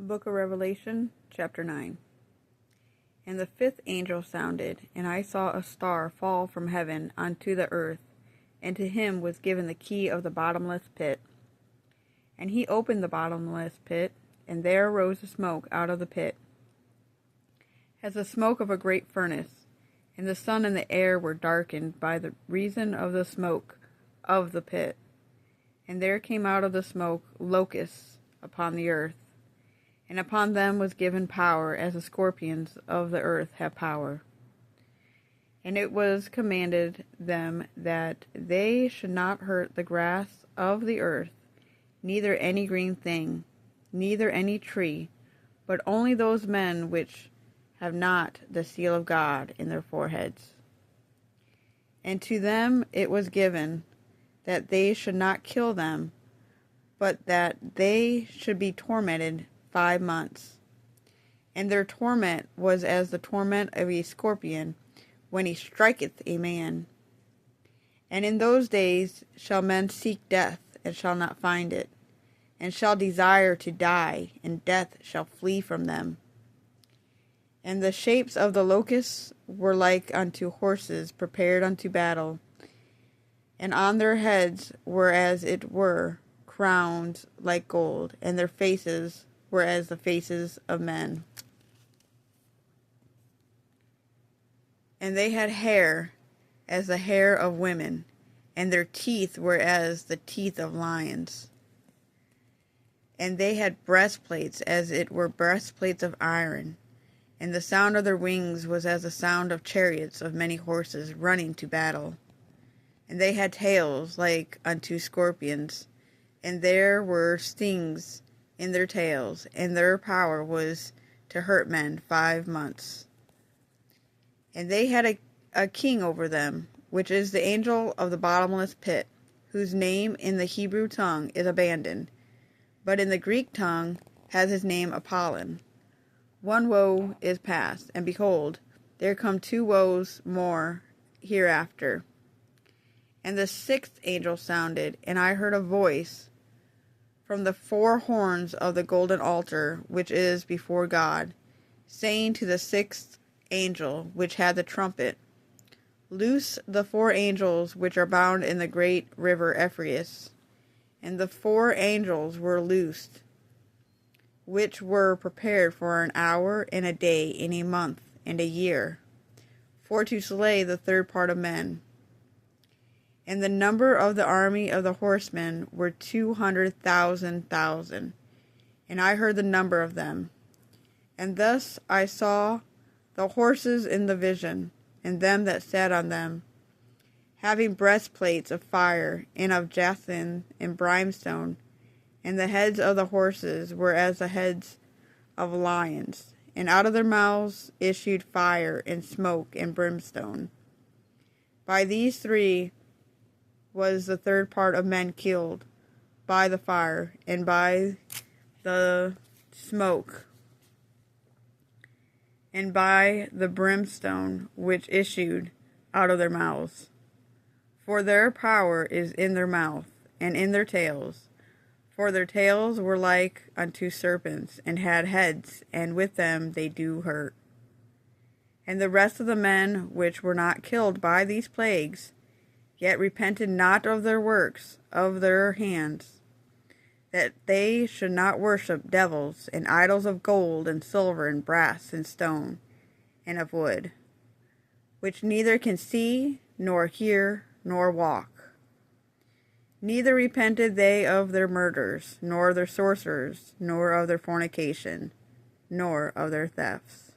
Book of Revelation, chapter 9. And the fifth angel sounded, and I saw a star fall from heaven unto the earth, and to him was given the key of the bottomless pit. And he opened the bottomless pit, and there arose a smoke out of the pit, as the smoke of a great furnace, and the sun and the air were darkened by the reason of the smoke of the pit. And there came out of the smoke locusts upon the earth, and upon them was given power, as the scorpions of the earth have power. And it was commanded them that they should not hurt the grass of the earth, neither any green thing, neither any tree, but only those men which have not the seal of God in their foreheads. And to them it was given that they should not kill them, but that they should be tormented 5 months. And their torment was as the torment of a scorpion when he striketh a man. And in those days shall men seek death, and shall not find it, and shall desire to die, and death shall flee from them. And the shapes of the locusts were like unto horses prepared unto battle, and on their heads were as it were crowns like gold, and their faces were as the faces of men. And they had hair as the hair of women, and their teeth were as the teeth of lions. And they had breastplates as it were breastplates of iron, and the sound of their wings was as the sound of chariots of many horses running to battle. And they had tails like unto scorpions, and there were stings in their tails, and their power was to hurt men 5 months. And they had a king over them, which is the angel of the bottomless pit, whose name in the Hebrew tongue is Abandoned, but in the Greek tongue has his name Apollyon. One woe is past, and behold, there come 2 woes more hereafter. And the sixth angel sounded, and I heard a voice from the 4 horns of the golden altar which is before God, saying to the sixth angel which had the trumpet, Loose the 4 angels which are bound in the great river Euphrates. And the 4 angels were loosed, which were prepared for an hour and a day and a month and a year, for to slay the third part of men. And the number of the army of the horsemen were 200,000,000, and I heard the number of them. And thus I saw the horses in the vision, and them that sat on them, having breastplates of fire, and of jacinth and brimstone, and the heads of the horses were as the heads of lions, and out of their mouths issued fire, and smoke, and brimstone. By these 3 was the third part of men killed, by the fire, and by the smoke, and by the brimstone which issued out of their mouths. For their power is in their mouth, and in their tails. For their tails were like unto serpents, and had heads, and with them they do hurt. And the rest of the men which were not killed by these plagues, yet repented not of their works of their hands, that they should not worship devils and idols of gold and silver and brass and stone and of wood, which neither can see, nor hear, nor walk. Neither repented they of their murders, nor their sorcerers, nor of their fornication, nor of their thefts.